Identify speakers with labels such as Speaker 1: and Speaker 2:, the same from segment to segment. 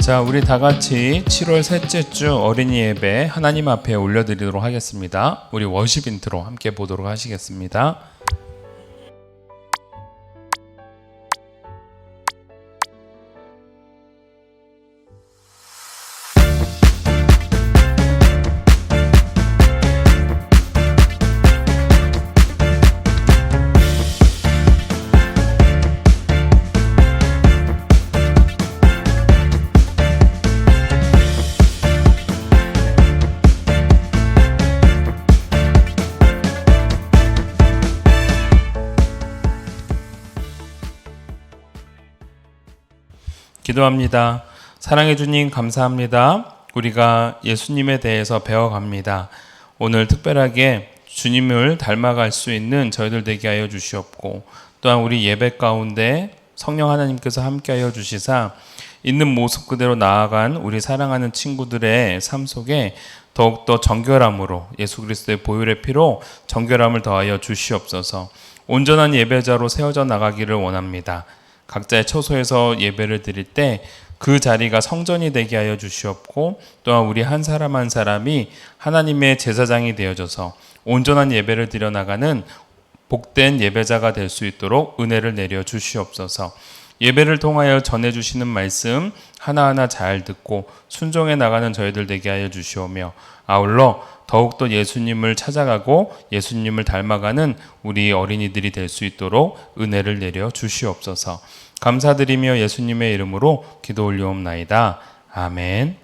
Speaker 1: 자, 우리 다 같이 7월 셋째 주 어린이 예배 하나님 앞에 올려드리도록 하겠습니다. 우리 워십 인트로 함께 보도록 하시겠습니다. 기도합니다. 사랑해 주님 감사합니다. 우리가 예수님에 대해서 배워갑니다. 오늘 특별하게 주님을 닮아갈 수 있는 저희들 되게 하여 주시옵고, 또한 우리 예배 가운데 성령 하나님께서 함께하여 주시사 있는 모습 그대로 나아간 우리 사랑하는 친구들의 삶 속에 더욱더 정결함으로 예수 그리스도의 보혈의 피로 정결함을 더하여 주시옵소서. 온전한 예배자로 세워져 나가기를 원합니다. 각자의 처소에서 예배를 드릴 때 그 자리가 성전이 되게 하여 주시옵고, 또한 우리 한 사람 한 사람이 하나님의 제사장이 되어져서 온전한 예배를 드려나가는 복된 예배자가 될 수 있도록 은혜를 내려 주시옵소서. 예배를 통하여 전해주시는 말씀 하나하나 잘 듣고 순종해 나가는 저희들 되게 하여 주시오며, 아울러 더욱더 예수님을 찾아가고 예수님을 닮아가는 우리 어린이들이 될 수 있도록 은혜를 내려 주시옵소서. 감사드리며 예수님의 이름으로 기도 올려옵나이다. 아멘.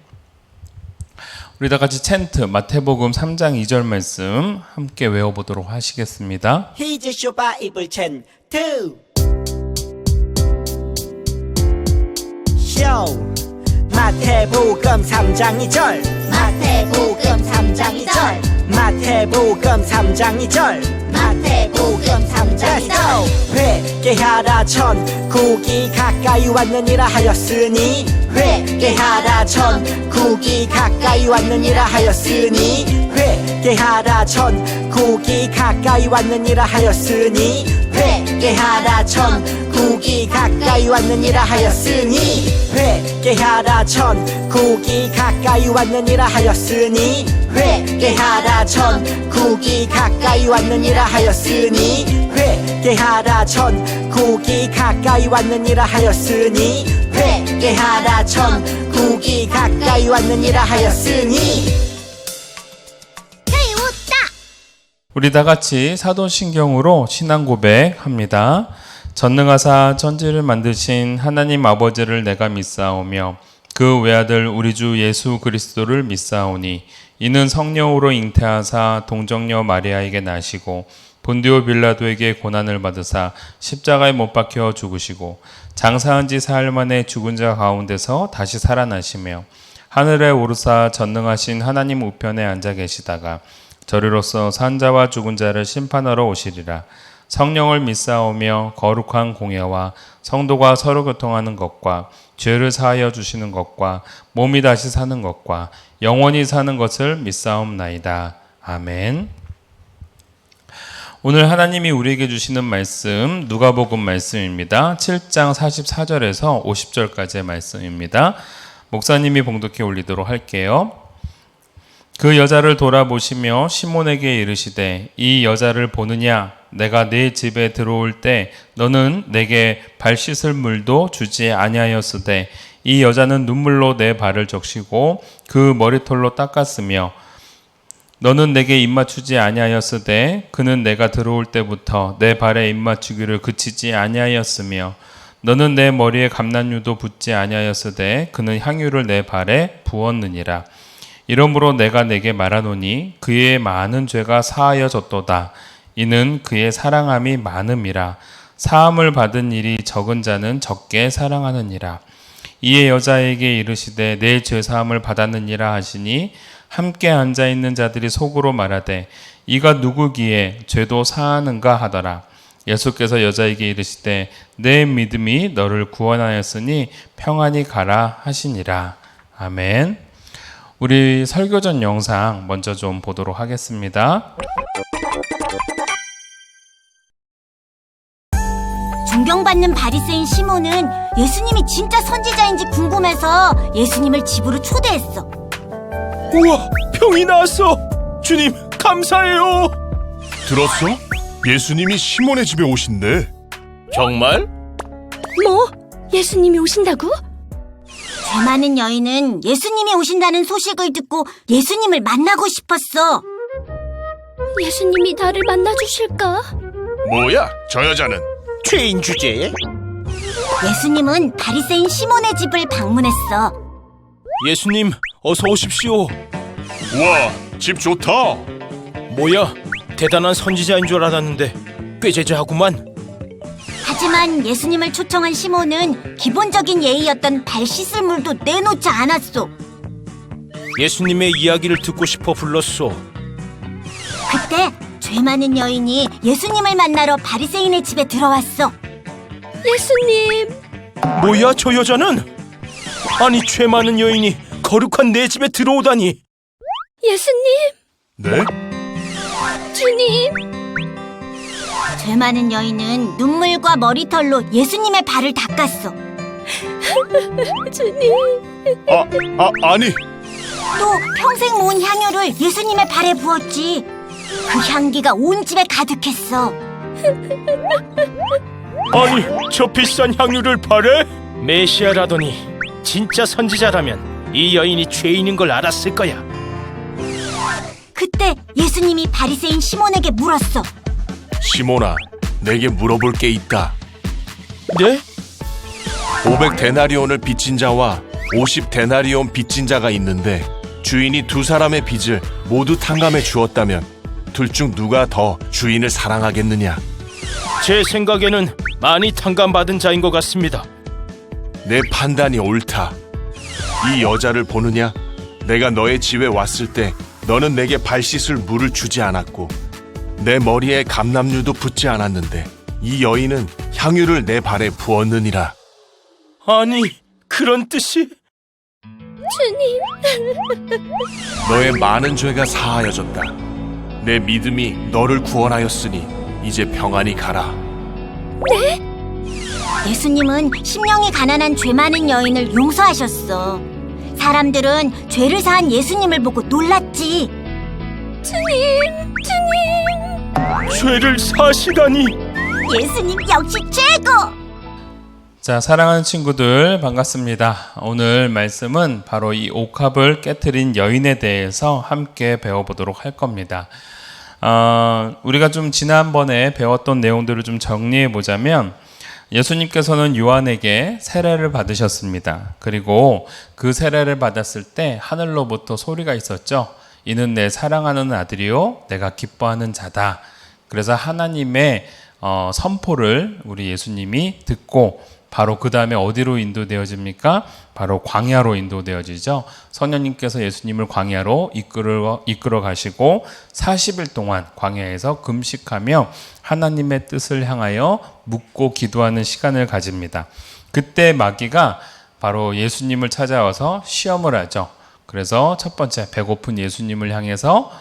Speaker 1: 우리 다 같이 챈트 마태복음 3장 2절 말씀 함께 외워보도록 하시겠습니다.
Speaker 2: Here's your Bible chant 2. Show 마태복음 3장 2절
Speaker 3: 마태복음 3장 2절
Speaker 2: 마태복음 3장 2절
Speaker 3: 마태복음 3장 2절
Speaker 2: 회개하라 천국이 가까이 왔느니라 하였으니 회개하라 천국이 가까이 왔느니라 하였으니 회개하라 천국이 가까이 왔느니라 하였으니 회개하라 천국이 가까이 왔느니라 하였으니 회개하라 천국이 가까이 왔느니라 하였으니 회개하라 천국이 가까이 왔느니라 하였으니 회개하라 천국이 가까이 왔느니라 하였으니 회개하라 천국이 가까이 왔느니라 하였으니.
Speaker 1: 우리 다 같이 사도신경으로 신앙 고백합니다. 전능하사 천지를 만드신 하나님 아버지를 내가 믿사오며 그 외아들 우리 주 예수 그리스도를 믿사오니 이는 성령으로 잉태하사 동정녀 마리아에게 나시고 본디오 빌라도에게 고난을 받으사 십자가에 못 박혀 죽으시고 장사한 지 사흘 만에 죽은 자 가운데서 다시 살아나시며 하늘에 오르사 전능하신 하나님 우편에 앉아 계시다가 저리로서 산 자와 죽은 자를 심판하러 오시리라. 성령을 믿사오며 거룩한 공예와 성도가 서로 교통하는 것과 죄를 사하여 주시는 것과 몸이 다시 사는 것과 영원히 사는 것을 믿사옵나이다. 아멘. 오늘 하나님이 우리에게 주시는 말씀 누가복음 말씀입니다. 7장 44절에서 50절까지의 말씀입니다. 목사님이 봉독해 올리도록 할게요. 그 여자를 돌아보시며 시몬에게 이르시되 이 여자를 보느냐? 내가 네 집에 들어올 때 너는 내게 발 씻을 물도 주지 아니하였으되 이 여자는 눈물로 내 발을 적시고 그 머리털로 닦았으며 너는 내게 입맞추지 아니하였으되 그는 내가 들어올 때부터 내 발에 입맞추기를 그치지 아니하였으며 너는 내 머리에 감난유도 붓지 아니하였으되 그는 향유를 내 발에 부었느니라. 이러므로 내가 내게 말하노니 그의 많은 죄가 사하여졌도다. 이는 그의 사랑함이 많음이라. 사함을 받은 일이 적은 자는 적게 사랑하느니라. 이에 여자에게 이르시되 내 죄사함을 받았느니라 하시니 함께 앉아있는 자들이 속으로 말하되 이가 누구기에 죄도 사하는가 하더라. 예수께서 여자에게 이르시되 내 믿음이 너를 구원하였으니 평안히 가라 하시니라. 아멘. 우리 설교전 영상 먼저 좀 보도록 하겠습니다.
Speaker 4: 존경받는 바리새인 시몬은 예수님이 진짜 선지자인지 궁금해서 예수님을 집으로 초대했어.
Speaker 5: 우와, 병이 나았어. 주님, 감사해요.
Speaker 6: 들었어? 예수님이 시몬의 집에 오신대.
Speaker 5: 정말?
Speaker 7: 뭐? 예수님이 오신다고?
Speaker 4: 죄 많은 여인은 예수님이 오신다는 소식을 듣고 예수님을 만나고 싶었어.
Speaker 7: 예수님이 나를 만나주실까?
Speaker 6: 뭐야, 저 여자는?
Speaker 5: 죄인 주제에?
Speaker 4: 예수님은 바리새인 시몬의 집을 방문했어.
Speaker 5: 예수님, 어서 오십시오.
Speaker 6: 우와, 집 좋다.
Speaker 5: 뭐야, 대단한 선지자인 줄 알았는데 꾀죄죄하구만.
Speaker 4: 하지만 예수님을 초청한 시몬은 기본적인 예의였던 발 씻을 물도 내놓지 않았어.
Speaker 5: 예수님의 이야기를 듣고 싶어 불렀소.
Speaker 4: 그때 죄 많은 여인이 예수님을 만나러 바리새인의 집에 들어왔어.
Speaker 7: 예수님!
Speaker 5: 뭐야, 저 여자는? 아니, 죄 많은 여인이 거룩한 내 집에 들어오다니.
Speaker 7: 예수님!
Speaker 6: 네?
Speaker 7: 주님!
Speaker 4: 죄 많은 여인은 눈물과 머리털로 예수님의 발을 닦았어.
Speaker 7: 주님!
Speaker 6: 아니.
Speaker 4: 또 평생 모은 향유를 예수님의 발에 부었지. 그 향기가 온 집에 가득했어.
Speaker 5: 아니, 저 비싼 향유를 발에? 메시아라더니 진짜 선지자라면 이 여인이 죄인인 걸 알았을 거야.
Speaker 4: 그때 예수님이 바리새인 시몬에게 물었어.
Speaker 6: 시몬아, 내게 물어볼 게 있다.
Speaker 5: 네?
Speaker 6: 500데나리온을 빚진 자와 50데나리온 빚진 자가 있는데 주인이 두 사람의 빚을 모두 탕감해 주었다면 둘 중 누가 더 주인을 사랑하겠느냐?
Speaker 5: 제 생각에는 많이 탕감받은 자인 것 같습니다.
Speaker 6: 내 판단이 옳다. 이 여자를 보느냐? 내가 너의 집에 왔을 때 너는 내게 발 씻을 물을 주지 않았고 내 머리에 감람류도 붓지 않았는데 이 여인은 향유를 내 발에 부었느니라.
Speaker 5: 아니, 그런 뜻이?
Speaker 7: 주님!
Speaker 6: 너의 많은 죄가 사하여졌다. 내 믿음이 너를 구원하였으니 이제 평안히 가라.
Speaker 4: 예수님은 심령이 가난한 죄 많은 여인을 용서하셨어. 사람들은 죄를 사한 예수님을 보고 놀랐지.
Speaker 7: 주님! 주님!
Speaker 5: 죄를 사시다니.
Speaker 4: 예수님 역시 최고!
Speaker 1: 자, 사랑하는 친구들 반갑습니다. 오늘 말씀은 바로 이 옥합을 깨트린 여인에 대해서 함께 배워보도록 할 겁니다. 우리가 좀 지난번에 배웠던 내용들을 좀 정리해 보자면 예수님께서는 요한에게 세례를 받으셨습니다. 그리고 그 세례를 받았을 때 하늘로부터 소리가 있었죠. 이는 내 사랑하는 아들이요 내가 기뻐하는 자다. 그래서 하나님의 선포를 우리 예수님이 듣고 바로 그 다음에 어디로 인도되어집니까? 바로 광야로 인도되어지죠. 성령님께서 예수님을 광야로 이끌어 가시고 40일 동안 광야에서 금식하며 하나님의 뜻을 향하여 묻고 기도하는 시간을 가집니다. 그때 마귀가 바로 예수님을 찾아와서 시험을 하죠. 그래서 첫 번째 배고픈 예수님을 향해서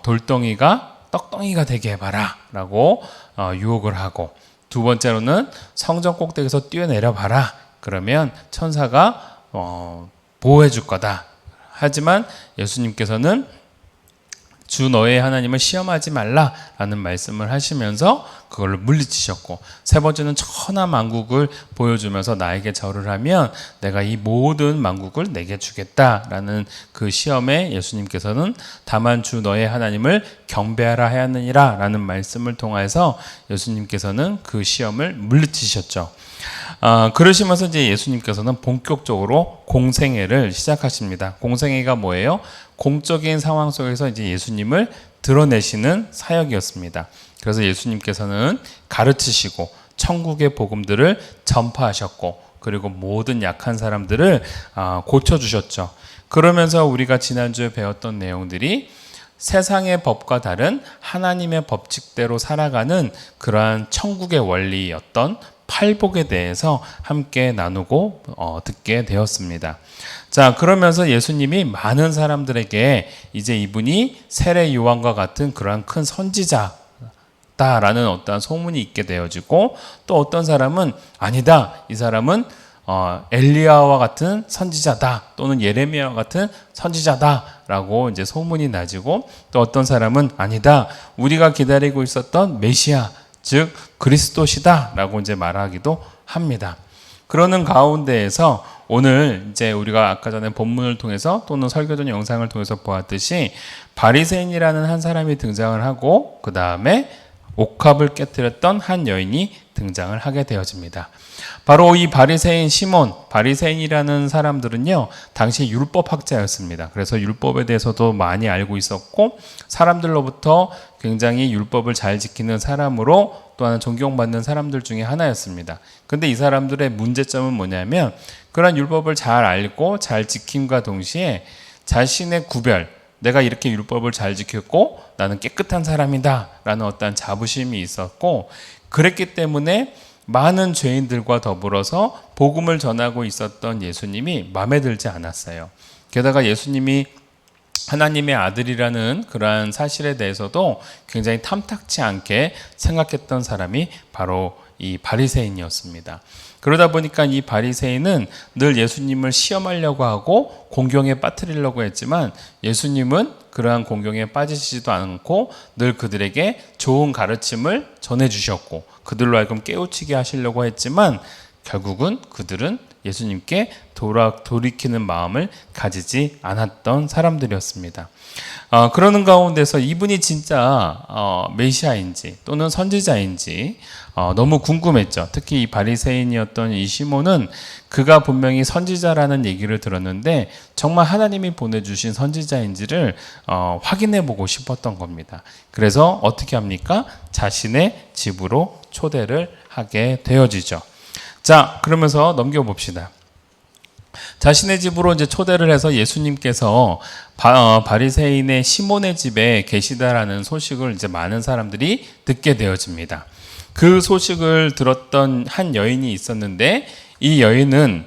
Speaker 1: 돌덩이가 떡덩이가 되게 해봐라 라고 유혹을 하고, 두 번째로는 성전 꼭대기에서 뛰어내려 봐라. 그러면 천사가 보호해 줄 거다. 하지만 예수님께서는 주 너의 하나님을 시험하지 말라라는 말씀을 하시면서 그걸로 물리치셨고, 세 번째는 천하 만국을 보여주면서 나에게 절을 하면 내가 이 모든 만국을 내게 주겠다라는 그 시험에 예수님께서는 다만 주 너의 하나님을 경배하라 하였느니라 라는 말씀을 통해서 예수님께서는 그 시험을 물리치셨죠. 그러시면서 이제 예수님께서는 본격적으로 공생애를 시작하십니다. 공생애가 뭐예요? 공적인 상황 속에서 이제 예수님을 드러내시는 사역이었습니다. 그래서 예수님께서는 가르치시고 천국의 복음들을 전파하셨고, 그리고 모든 약한 사람들을 고쳐주셨죠. 그러면서 우리가 지난주에 배웠던 내용들이 세상의 법과 다른 하나님의 법칙대로 살아가는 그러한 천국의 원리였던 팔복에 대해서 함께 나누고 듣게 되었습니다. 자, 그러면서 예수님이 많은 사람들에게 이제 이분이 세례 요한과 같은 그러한 큰 선지자 같다라는 어떤 소문이 있게 되어지고, 또 어떤 사람은 아니다, 이 사람은 엘리야와 같은 선지자다, 또는 예레미야와 같은 선지자다라고 이제 소문이 나지고, 또 어떤 사람은 아니다, 우리가 기다리고 있었던 메시아, 즉 그리스도시다라고 이제 말하기도 합니다. 그러는 가운데에서 오늘 이제 우리가 아까 전에 본문을 통해서 또는 설교전 영상을 통해서 보았듯이 바리새인이라는 한 사람이 등장을 하고, 그 다음에 옥합을 깨뜨렸던 한 여인이 등장을 하게 되어집니다. 바로 이 바리새인 시몬, 바리새인이라는 사람들은요, 당시 율법학자였습니다. 그래서 율법에 대해서도 많이 알고 있었고, 사람들로부터 굉장히 율법을 잘 지키는 사람으로 또한 존경받는 사람들 중에 하나였습니다. 근데 이 사람들의 문제점은 뭐냐면, 그런 율법을 잘 알고 잘 지킴과 동시에 자신의 구별, 내가 이렇게 율법을 잘 지켰고 나는 깨끗한 사람이다 라는 어떤 자부심이 있었고, 그랬기 때문에 많은 죄인들과 더불어서 복음을 전하고 있었던 예수님이 마음에 들지 않았어요. 게다가 예수님이 하나님의 아들이라는 그러한 사실에 대해서도 굉장히 탐탁치 않게 생각했던 사람이 바로 이 바리새인이었습니다. 그러다 보니까 이 바리새인은 늘 예수님을 시험하려고 하고 공경에 빠뜨리려고 했지만, 예수님은 그러한 공경에 빠지시지도 않고 늘 그들에게 좋은 가르침을 전해주셨고, 그들로 하여금 깨우치게 하시려고 했지만, 결국은 그들은 예수님께 돌이키는 마음을 가지지 않았던 사람들이었습니다. 그러는 가운데서 이분이 진짜 메시아인지 또는 선지자인지 너무 궁금했죠. 특히 이 바리새인이었던 이 시몬은 그가 분명히 선지자라는 얘기를 들었는데 정말 하나님이 보내주신 선지자인지를 확인해 보고 싶었던 겁니다. 그래서 어떻게 합니까? 자신의 집으로 초대를 하게 되어지죠. 자, 그러면서 넘겨봅시다. 자신의 집으로 이제 초대를 해서 예수님께서 바리새인의 시몬의 집에 계시다라는 소식을 이제 많은 사람들이 듣게 되어집니다. 그 소식을 들었던 한 여인이 있었는데, 이 여인은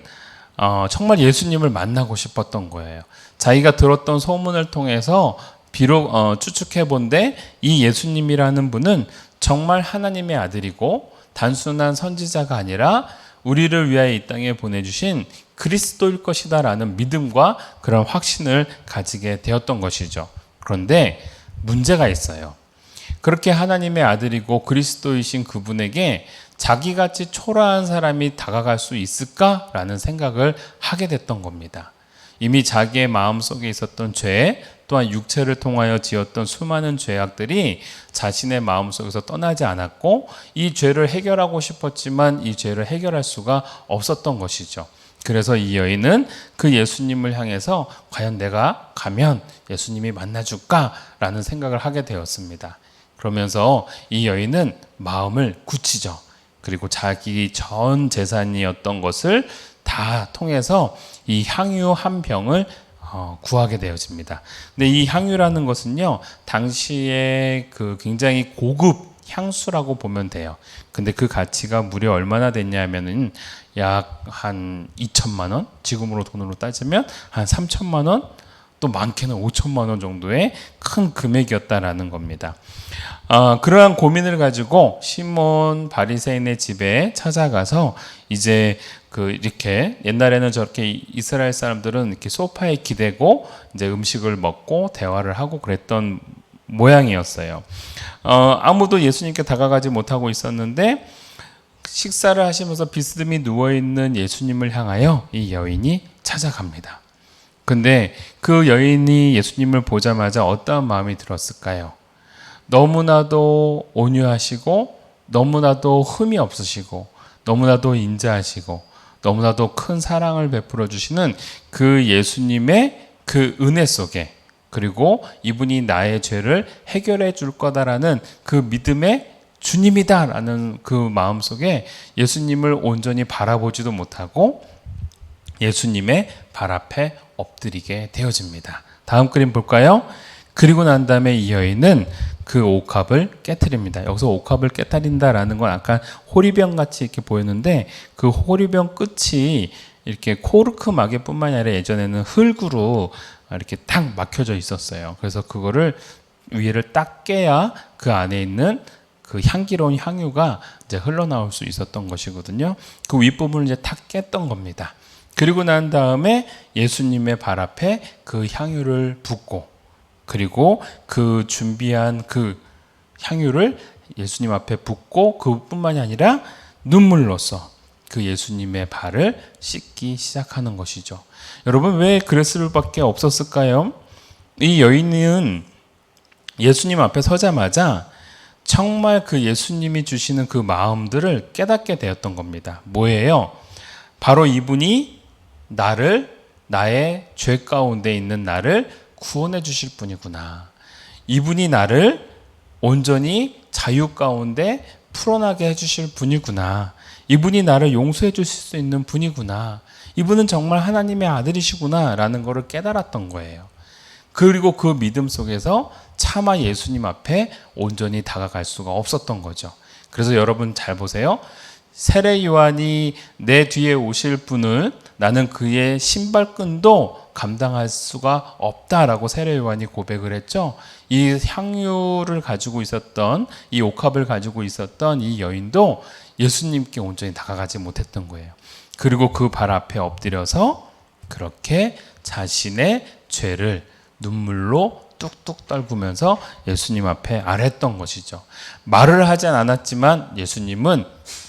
Speaker 1: 정말 예수님을 만나고 싶었던 거예요. 자기가 들었던 소문을 통해서 비록 추측해 본데, 이 예수님이라는 분은 정말 하나님의 아들이고 단순한 선지자가 아니라 우리를 위하여 이 땅에 보내주신 그리스도일 것이다 라는 믿음과 그런 확신을 가지게 되었던 것이죠. 그런데 문제가 있어요. 그렇게 하나님의 아들이고 그리스도이신 그분에게 자기같이 초라한 사람이 다가갈 수 있을까라는 생각을 하게 됐던 겁니다. 이미 자기의 마음속에 있었던 죄, 또한 육체를 통하여 지었던 수많은 죄악들이 자신의 마음속에서 떠나지 않았고, 이 죄를 해결하고 싶었지만 이 죄를 해결할 수가 없었던 것이죠. 그래서 이 여인은 그 예수님을 향해서 과연 내가 가면 예수님이 만나줄까라는 생각을 하게 되었습니다. 그러면서 이 여인은 마음을 굳히죠. 그리고 자기 전 재산이었던 것을 다 통해서 이 향유 한 병을 구하게 되어집니다. 근데 이 향유라는 것은요, 당시에 그 굉장히 고급 향수라고 보면 돼요. 근데 그 가치가 무려 얼마나 됐냐면은 약 한 2천만 원, 지금으로 돈으로 따지면 한 3천만 원, 또 많게는 5천만 원 정도의 큰 금액이었다라는 겁니다. 그러한 고민을 가지고 시몬 바리새인의 집에 찾아가서 이제 이렇게 옛날에는 저렇게 이스라엘 사람들은 이렇게 소파에 기대고 이제 음식을 먹고 대화를 하고 그랬던 모양이었어요. 아무도 예수님께 다가가지 못하고 있었는데, 식사를 하시면서 비스듬히 누워있는 예수님을 향하여 이 여인이 찾아갑니다. 근데 그 여인이 예수님을 보자마자 어떠한 마음이 들었을까요? 너무나도 온유하시고, 너무나도 흠이 없으시고, 너무나도 인자하시고, 너무나도 큰 사랑을 베풀어 주시는 그 예수님의 그 은혜 속에, 그리고 이분이 나의 죄를 해결해 줄 거다라는 그 믿음의 주님이다라는 그 마음 속에 예수님을 온전히 바라보지도 못하고 예수님의 발 앞에 엎드리게 되어집니다. 다음 그림 볼까요? 그리고 난 다음에 이 여인은 그 옥합을 깨트립니다. 여기서 옥합을 깨트린다라는 건 약간 호리병 같이 이렇게 보였는데, 그 호리병 끝이 이렇게 코르크 마개뿐만이 아니라 예전에는 흙으로 이렇게 탁 막혀져 있었어요. 그래서 그거를 위에를 딱 깨야 그 안에 있는 그 향기로운 향유가 이제 흘러나올 수 있었던 것이거든요. 그 윗부분을 이제 탁 깼던 겁니다. 그리고 난 다음에 예수님의 발 앞에 그 향유를 붓고, 그리고 그 준비한 그 향유를 예수님 앞에 붓고, 그뿐만이 아니라 눈물로써 그 예수님의 발을 씻기 시작하는 것이죠. 여러분, 왜 그랬을 수밖에 없었을까요? 이 여인은 예수님 앞에 서자마자 정말 그 예수님이 주시는 그 마음들을 깨닫게 되었던 겁니다. 뭐예요? 바로 이분이 나의 죄 가운데 있는 나를 구원해 주실 분이구나. 이분이 나를 온전히 자유 가운데 풀어나게 해주실 분이구나. 이분이 나를 용서해 주실 수 있는 분이구나. 이분은 정말 하나님의 아들이시구나 라는 것을 깨달았던 거예요. 그리고 그 믿음 속에서 차마 예수님 앞에 온전히 다가갈 수가 없었던 거죠. 그래서 여러분 잘 보세요. 세례 요한이 내 뒤에 오실 분을 나는 그의 신발끈도 감당할 수가 없다라고 세례 요한이 고백을 했죠. 이 향유를 가지고 있었던, 이 옥합을 가지고 있었던 이 여인도 예수님께 온전히 다가가지 못했던 거예요. 그리고 그 발 앞에 엎드려서 그렇게 자신의 죄를 눈물로 뚝뚝 떨구면서 예수님 앞에 아랬던 것이죠. 말을 하진 않았지만 예수님은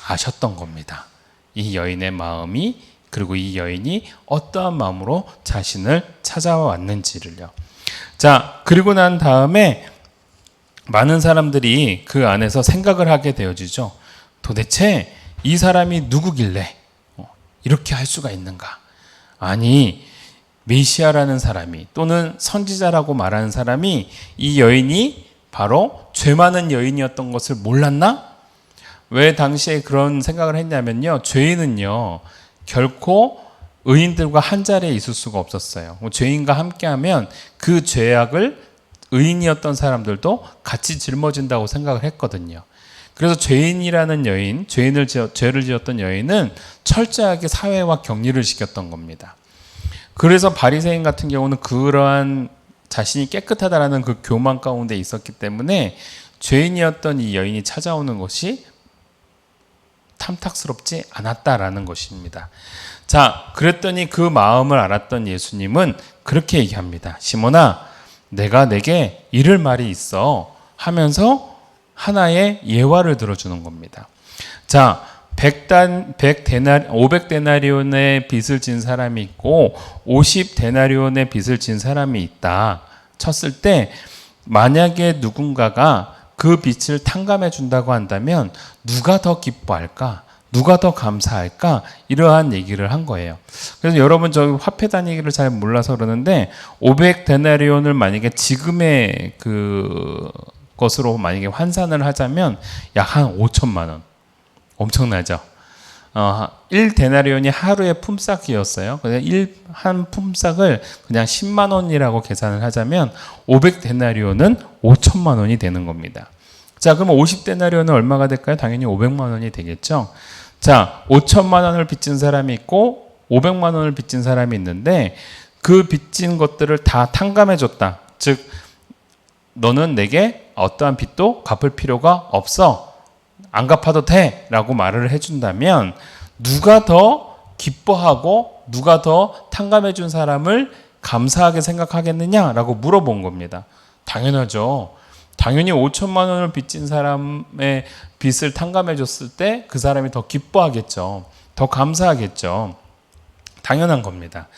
Speaker 1: 아셨던 겁니다. 이 여인의 마음이, 그리고 이 여인이 어떠한 마음으로 자신을 찾아왔는지를요. 자, 그리고 난 다음에 많은 사람들이 그 안에서 생각을 하게 되어지죠. 도대체 이 사람이 누구길래 이렇게 할 수가 있는가? 아니, 메시아라는 사람이, 또는 선지자라고 말하는 사람이 이 여인이 바로 죄 많은 여인이었던 것을 몰랐나? 왜 당시에 그런 생각을 했냐면요, 죄인은요 결코 의인들과 한 자리에 있을 수가 없었어요. 죄인과 함께하면 그 죄악을 의인이었던 사람들도 같이 짊어진다고 생각을 했거든요. 그래서 죄인이라는 여인, 죄를 지었던 여인은 철저하게 사회와 격리를 시켰던 겁니다. 그래서 바리새인 같은 경우는 그러한 자신이 깨끗하다라는 그 교만 가운데 있었기 때문에 죄인이었던 이 여인이 찾아오는 것이 탐탁스럽지 않았다라는 것입니다. 자, 그랬더니 그 마음을 알았던 예수님은 그렇게 얘기합니다. 시몬아, 내가 내게 이를 말이 있어 하면서 하나의 예화를 들어주는 겁니다. 자, 500데나리온의 빚을 진 사람이 있고 50데나리온의 빚을 진 사람이 있다 쳤을 때, 만약에 누군가가 그 빚을 탕감해 준다고 한다면 누가 더 기뻐할까? 누가 더 감사할까? 이러한 얘기를 한 거예요. 그래서 여러분, 저 화폐 단위를 잘 몰라서 그러는데 500데나리온을 만약에 지금의 그 것으로 만약에 환산을 하자면 약 한 5천만 원. 엄청나죠? 1데나리온이 하루의 품삯이었어요. 그래서 한 품삯을 그냥 10만 원이라고 계산을 하자면 500데나리온은 5천만 원이 되는 겁니다. 자, 그럼 50데나리온은 얼마가 될까요? 당연히 500만 원이 되겠죠. 자, 5천만 원을 빚진 사람이 있고 500만 원을 빚진 사람이 있는데, 그 빚진 것들을 다 탕감해 줬다. 즉, 너는 내게 어떠한 빚도 갚을 필요가 없어. 안 갚아도 돼 라고 말을 해준다면 누가 더 기뻐하고 누가 더 탕감해 준 사람을 감사하게 생각하겠느냐라고 물어본 겁니다. 당연하죠. 당연히 5천만 원을 빚진 사람의 빚을 탕감해 줬을 때 그 사람이 더 기뻐하겠죠. 더 감사하겠죠. 당연한 겁니다.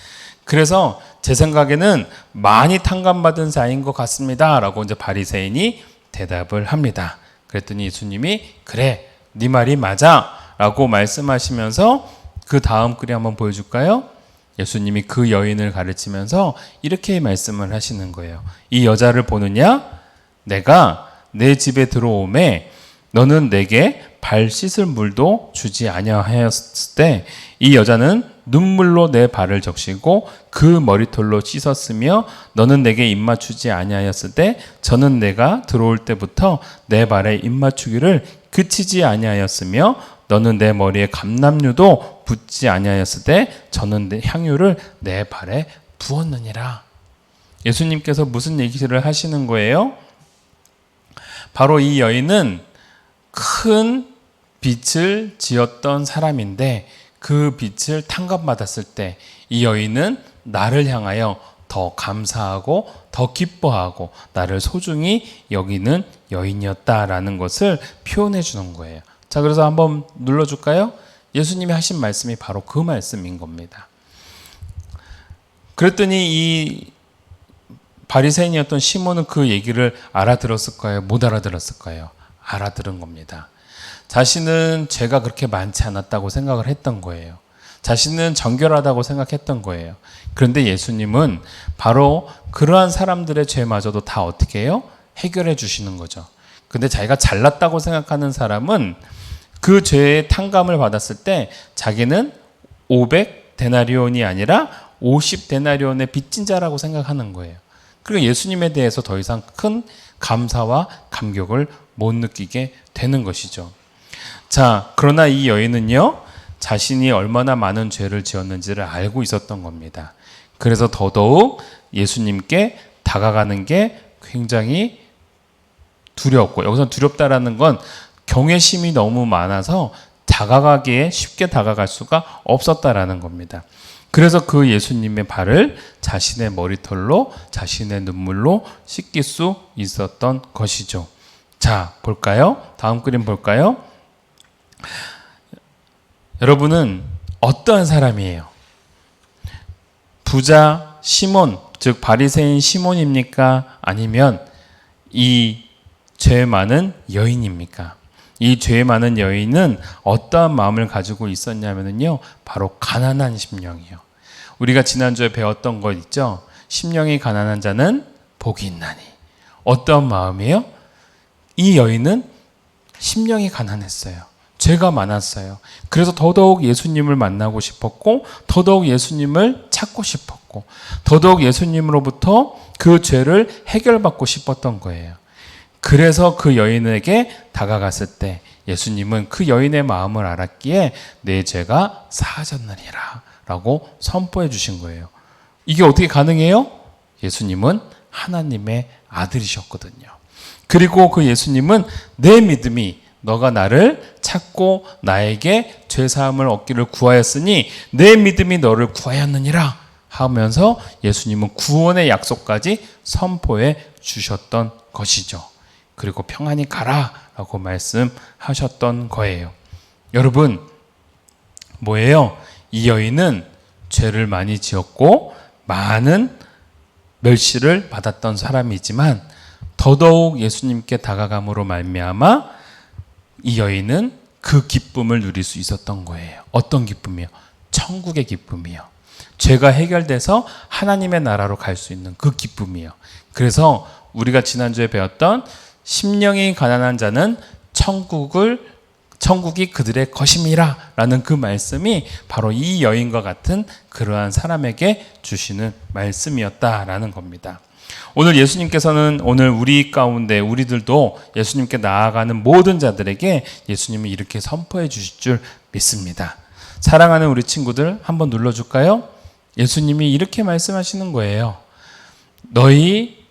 Speaker 1: 그래서 제 생각에는 많이 탕감받은 자인 것 같습니다 라고 이제 바리새인이 대답을 합니다. 그랬더니 예수님이 그래, 네 말이 맞아 라고 말씀하시면서 그 다음 글이 한번 보여줄까요? 예수님이 그 여인을 가르치면서 이렇게 말씀을 하시는 거예요. 이 여자를 보느냐? 내가 내 집에 들어오매 너는 내게 발 씻을 물도 주지 아니하였을 때 이 여자는 눈물로 내 발을 적시고 그 머리털로 씻었으며 너는 내게 입맞추지 아니하였을 때 저는 내가 들어올 때부터 내 발에 입맞추기를 그치지 아니하였으며 너는 내 머리에 감람유도 붓지 아니하였을 때 저는 내 향유를 내 발에 부었느니라. 예수님께서 무슨 얘기를 하시는 거예요? 바로 이 여인은 큰 빚을 지었던 사람인데 그 빚을 탕감받았을 때 이 여인은 나를 향하여 더 감사하고 더 기뻐하고 나를 소중히 여기는 여인이었다라는 것을 표현해 주는 거예요. 자, 그래서 한번 눌러줄까요? 예수님이 하신 말씀이 바로 그 말씀인 겁니다. 그랬더니 이 바리새인이었던 시몬은 그 얘기를 알아들었을까요? 못 알아들었을까요? 알아들은 겁니다. 자신은 죄가 그렇게 많지 않았다고 생각을 했던 거예요. 자신은 정결하다고 생각했던 거예요. 그런데 예수님은 바로 그러한 사람들의 죄마저도 다 어떻게 해요? 해결해 주시는 거죠. 근데 자기가 잘났다고 생각하는 사람은 그 죄의 탕감을 받았을 때 자기는 500데나리온이 아니라 50데나리온의 빚진 자라고 생각하는 거예요. 그리고 예수님에 대해서 더 이상 큰 감사와 감격을 못 느끼게 되는 것이죠. 자, 그러나 이 여인은요, 자신이 얼마나 많은 죄를 지었는지를 알고 있었던 겁니다. 그래서 더더욱 예수님께 다가가는 게 굉장히 두려웠고, 여기서 두렵다라는 건 경외심이 너무 많아서 다가가기에 쉽게 다가갈 수가 없었다라는 겁니다. 그래서 그 예수님의 발을 자신의 머리털로 자신의 눈물로 씻길 수 있었던 것이죠. 자, 볼까요? 다음 그림 볼까요? 여러분은 어떠한 사람이에요? 부자 시몬, 즉 바리새인 시몬입니까? 아니면 이 죄 많은 여인입니까? 이 죄 많은 여인은 어떠한 마음을 가지고 있었냐면요, 바로 가난한 심령이요. 우리가 지난주에 배웠던 것 있죠? 심령이 가난한 자는 복이 있나니. 어떠한 마음이에요? 이 여인은 심령이 가난했어요. 죄가 많았어요. 그래서 더더욱 예수님을 만나고 싶었고, 더더욱 예수님을 찾고 싶었고, 더더욱 예수님으로부터 그 죄를 해결받고 싶었던 거예요. 그래서 그 여인에게 다가갔을 때 예수님은 그 여인의 마음을 알았기에 내 죄가 사하졌느니라 라고 선포해 주신 거예요. 이게 어떻게 가능해요? 예수님은 하나님의 아들이셨거든요. 그리고 그 예수님은 내 믿음이 너가 나를 찾고 나에게 죄사함을 얻기를 구하였으니 내 믿음이 너를 구하였느니라 하면서 예수님은 구원의 약속까지 선포해 주셨던 것이죠. 그리고 평안히 가라라고 말씀하셨던 거예요. 여러분, 뭐예요? 이 여인은 죄를 많이 지었고 많은 멸시를 받았던 사람이지만 더더욱 예수님께 다가감으로 말미암아 이 여인은 그 기쁨을 누릴 수 있었던 거예요. 어떤 기쁨이요? 천국의 기쁨이요. 죄가 해결돼서 하나님의 나라로 갈 수 있는 그 기쁨이요. 그래서 우리가 지난주에 배웠던 심령이 가난한 자는 천국이 그들의 것임이라 라는 그 말씀이 바로 이 여인과 같은 그러한 사람에게 주시는 말씀이었다라는 겁니다. 오늘 예수님께서는 오늘 우리 가운데 우리들도 예수님께 나아가는 모든 자들에게 예수님이 이렇게 선포해 주실 줄 믿습니다. 사랑하는 우리 친구들 한번 눌러줄까요? 예수님이 이렇게 말씀하시는 거예요. 너희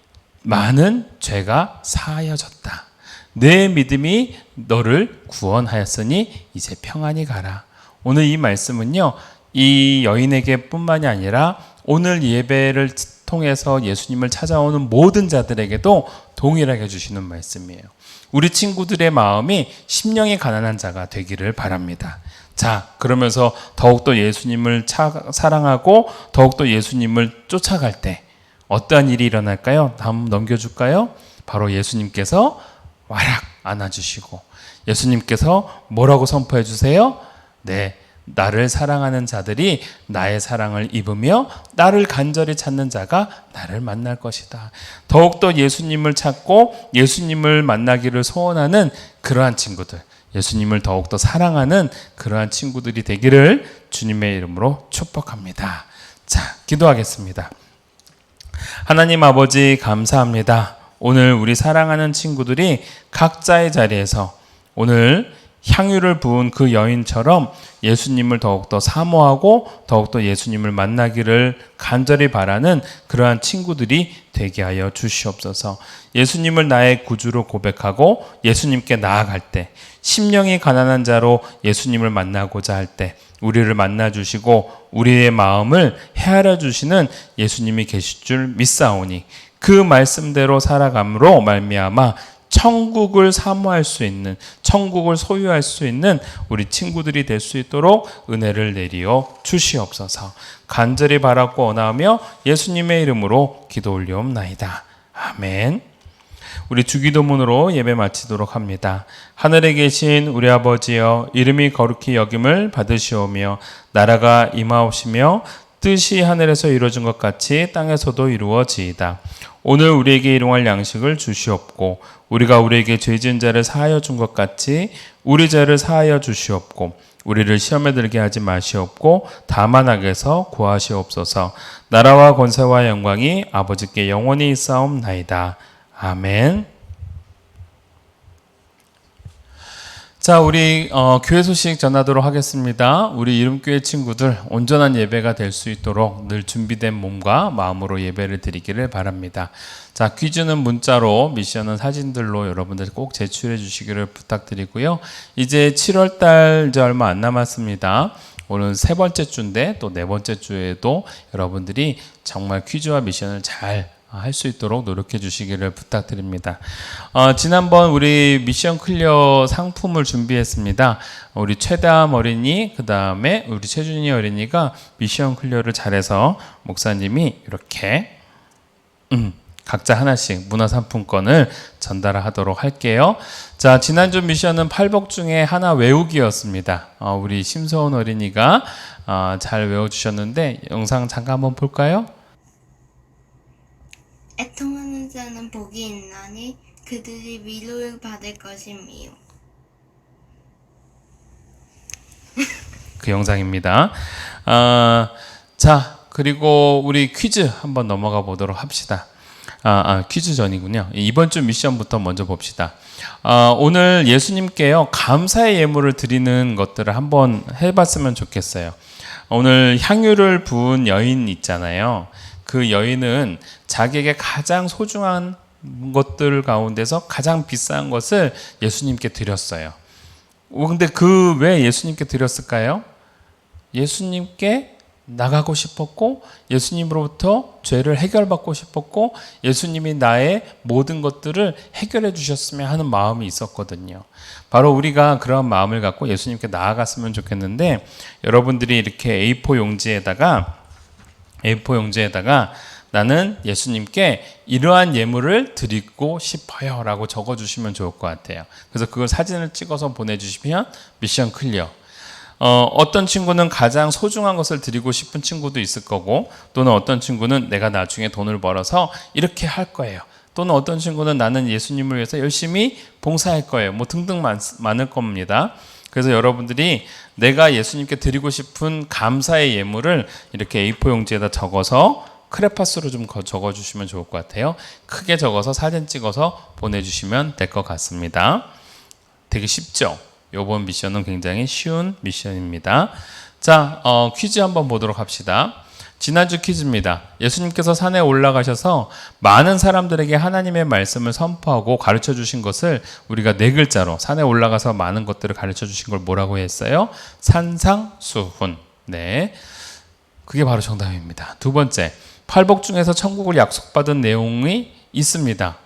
Speaker 1: 많은 죄가 사하여졌다. 내 믿음이 너를 구원하였으니 이제 평안히 가라. 오늘 이 말씀은요, 이 여인에게 뿐만이 아니라 오늘 예배를 통해서 예수님을 찾아오는 모든 자들에게도 동일하게 주시는 말씀이에요. 우리 친구들의 마음이 심령이 가난한 자가 되기를 바랍니다. 자, 그러면서 더욱더 예수님을 사랑하고 더욱더 예수님을 쫓아갈 때 어떠한 일이 일어날까요? 다음 넘겨줄까요? 바로 예수님께서 와락 안아주시고 예수님께서 뭐라고 선포해 주세요? 네, 나를 사랑하는 자들이 나의 사랑을 입으며 나를 간절히 찾는 자가 나를 만날 것이다. 더욱더 예수님을 찾고 예수님을 만나기를 소원하는 그러한 친구들, 예수님을 더욱더 사랑하는 그러한 친구들이 되기를 주님의 이름으로 축복합니다. 자, 기도하겠습니다. 하나님 아버지 감사합니다. 오늘 우리 사랑하는 친구들이 각자의 자리에서 오늘 향유를 부은 그 여인처럼 예수님을 더욱더 사모하고 더욱더 예수님을 만나기를 간절히 바라는 그러한 친구들이 되게 하여 주시옵소서. 예수님을 나의 구주로 고백하고 예수님께 나아갈 때, 심령이 가난한 자로 예수님을 만나고자 할 때 우리를 만나주시고 우리의 마음을 헤아려 주시는 예수님이 계실 줄 믿사오니 그 말씀대로 살아감으로 말미암아 천국을 사모할 수 있는, 천국을 소유할 수 있는 우리 친구들이 될 수 있도록 은혜를 내리어 주시옵소서. 간절히 바라고 원하며 예수님의 이름으로 기도 올리옵나이다. 아멘. 우리 주기도문으로 예배 마치도록 합니다. 하늘에 계신 우리 아버지여, 이름이 거룩히 여김을 받으시오며 나라가 임하옵시며 뜻이 하늘에서 이루어진 것 같이 땅에서도 이루어지이다. 오늘 우리에게 일용할 양식을 주시옵고 우리가 우리에게 죄 지은 자를 사하여 준 것 같이 우리 죄를 사하여 주시옵고 우리를 시험에 들게 하지 마시옵고 다만 악에서 구하시옵소서. 나라와 권세와 영광이 아버지께 영원히 있사옵나이다. 아멘. 자, 우리 교회 소식 전하도록 하겠습니다. 우리 이름교회 친구들 온전한 예배가 될 수 있도록 늘 준비된 몸과 마음으로 예배를 드리기를 바랍니다. 자, 퀴즈는 문자로, 미션은 사진들로 여러분들 꼭 제출해 주시기를 부탁드리고요. 이제 7월달 이제 얼마 안 남았습니다. 오늘 세 번째 주인데 또 네 번째 주에도 여러분들이 정말 퀴즈와 미션을 잘 할 수 있도록 노력해 주시기를 부탁드립니다. 지난번 우리 미션 클리어 상품을 준비했습니다. 우리 최다함 어린이, 그 다음에 우리 최준희 어린이가 미션 클리어를 잘해서 목사님이 이렇게 각자 하나씩 문화상품권을 전달하도록 할게요. 자, 지난주 미션은 팔복 중에 하나 외우기였습니다. 우리 심서원 어린이가 잘 외워주셨는데 영상 잠깐 한번 볼까요?
Speaker 8: 애통하는 자는 복이 있나니 그들이 위로를 받을 것임이요.
Speaker 1: 그 영상입니다. 자, 그리고 우리 퀴즈 한번 넘어가 보도록 합시다. 퀴즈 전이군요. 이번 주 미션부터 먼저 봅시다. 오늘 예수님께요 감사의 예물을 드리는 것들을 한번 해봤으면 좋겠어요. 오늘 향유를 부은 여인 있잖아요. 그 여인은 자기에게 가장 소중한 것들 가운데서 가장 비싼 것을 예수님께 드렸어요. 근데 그 왜 예수님께 드렸을까요? 예수님께 나가고 싶었고 예수님으로부터 죄를 해결받고 싶었고 예수님이 나의 모든 것들을 해결해 주셨으면 하는 마음이 있었거든요. 바로 우리가 그런 마음을 갖고 예수님께 나아갔으면 좋겠는데 여러분들이 이렇게 A4 용지에다가 나는 예수님께 이러한 예물을 드리고 싶어요 라고 적어주시면 좋을 것 같아요. 그래서 그걸 사진을 찍어서 보내주시면 미션 클리어. 어떤 친구는 가장 소중한 것을 드리고 싶은 친구도 있을 거고 또는 어떤 친구는 내가 나중에 돈을 벌어서 이렇게 할 거예요. 또는 어떤 친구는 나는 예수님을 위해서 열심히 봉사할 거예요. 뭐 등등 많을 겁니다. 그래서 여러분들이 내가 예수님께 드리고 싶은 감사의 예물을 이렇게 A4 용지에다 적어서 크레파스로 좀 적어주시면 좋을 것 같아요. 크게 적어서 사진 찍어서 보내주시면 될 것 같습니다. 되게 쉽죠? 이번 미션은 굉장히 쉬운 미션입니다. 자, 퀴즈 한번 보도록 합시다. 지난주 퀴즈입니다. 예수님께서 산에 올라가셔서 많은 사람들에게 하나님의 말씀을 선포하고 가르쳐 주신 것을 우리가 네 글자로 산에 올라가서 많은 것들을 가르쳐 주신 걸 뭐라고 했어요? 산상수훈. 네, 그게 바로 정답입니다. 두 번째, 팔복 중에서 천국을 약속받은 내용이 있습니다.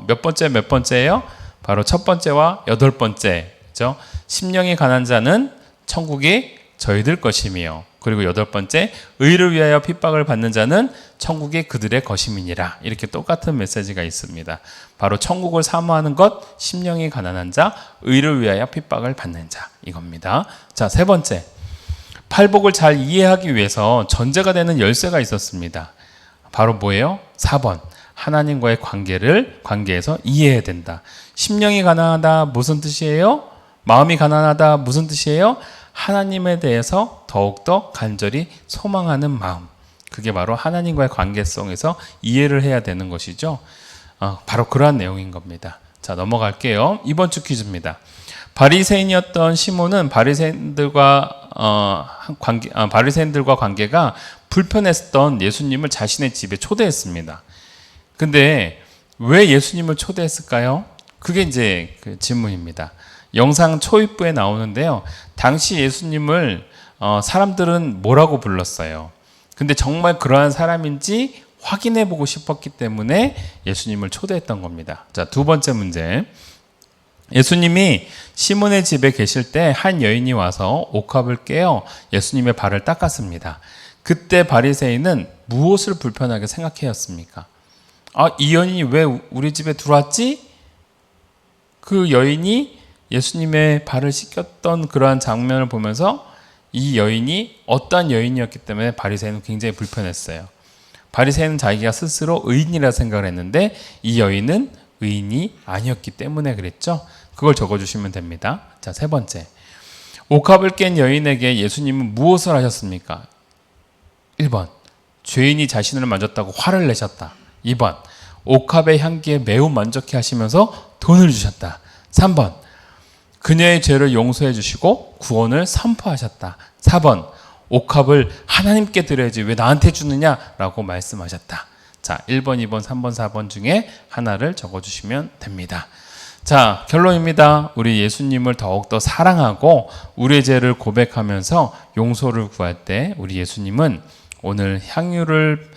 Speaker 1: 몇 번째예요? 바로 첫 번째와 여덟 번째죠. 심령이 가난한 자는 천국이 저희들 것이며 그리고 여덟 번째, 의를 위하여 핍박을 받는 자는 천국이 그들의 것임이니라. 이렇게 똑같은 메시지가 있습니다. 바로 천국을 사모하는 것, 심령이 가난한 자, 의를 위하여 핍박을 받는 자, 이겁니다. 자, 세 번째, 팔복을 잘 이해하기 위해서 전제가 되는 열쇠가 있었습니다. 바로 뭐예요? 4번, 하나님과의 관계에서 이해해야 된다. 심령이 가난하다 무슨 뜻이에요? 마음이 가난하다 무슨 뜻이에요? 하나님에 대해서 더욱더 간절히 소망하는 마음. 그게 바로 하나님과의 관계성에서 이해를 해야 되는 것이죠. 바로 그러한 내용인 겁니다. 자, 넘어갈게요. 이번 주 퀴즈입니다. 바리새인이었던 시몬은 바리새인들과 관계가 불편했던 예수님을 자신의 집에 초대했습니다. 근데 왜 예수님을 초대했을까요? 그게 이제 그 질문입니다. 영상 초입부에 나오는데요. 당시 예수님을 사람들은 뭐라고 불렀어요? 근데 정말 그러한 사람인지 확인해 보고 싶었기 때문에 예수님을 초대했던 겁니다. 자, 두 번째 문제. 예수님이 시몬의 집에 계실 때 한 여인이 와서 옥합을 깨어 예수님의 발을 닦았습니다. 그때 바리새인은 무엇을 불편하게 생각하였습니까? 이 여인이 왜 우리 집에 들어왔지? 그 여인이 예수님의 발을 씻겼던 그러한 장면을 보면서 이 여인이 어떠한 여인이었기 때문에 바리새인은 굉장히 불편했어요. 바리새인은 자기가 스스로 의인이라 생각을 했는데 이 여인은 의인이 아니었기 때문에 그랬죠. 그걸 적어주시면 됩니다. 자, 세 번째. 옥합을 깬 여인에게 예수님은 무엇을 하셨습니까? 1번. 죄인이 자신을 만졌다고 화를 내셨다. 2번. 옥합의 향기에 매우 만족해 하시면서 돈을 주셨다. 3번. 그녀의 죄를 용서해 주시고 구원을 선포하셨다. 4번. 옥합을 하나님께 드려야지 왜 나한테 주느냐라고 말씀하셨다. 자, 1번, 2번, 3번, 4번 중에 하나를 적어주시면 됩니다. 자, 결론입니다. 우리 예수님을 더욱더 사랑하고 우리의 죄를 고백하면서 용서를 구할 때 우리 예수님은 오늘 향유를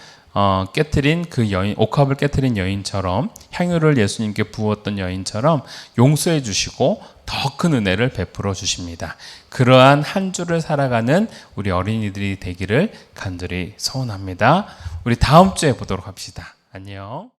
Speaker 1: 깨트린 그 여인, 옥합을 깨트린 여인처럼 향유를 예수님께 부었던 여인처럼 용서해 주시고 더 큰 은혜를 베풀어 주십니다. 그러한 한 주를 살아가는 우리 어린이들이 되기를 간절히 소원합니다. 우리 다음 주에 보도록 합시다. 안녕.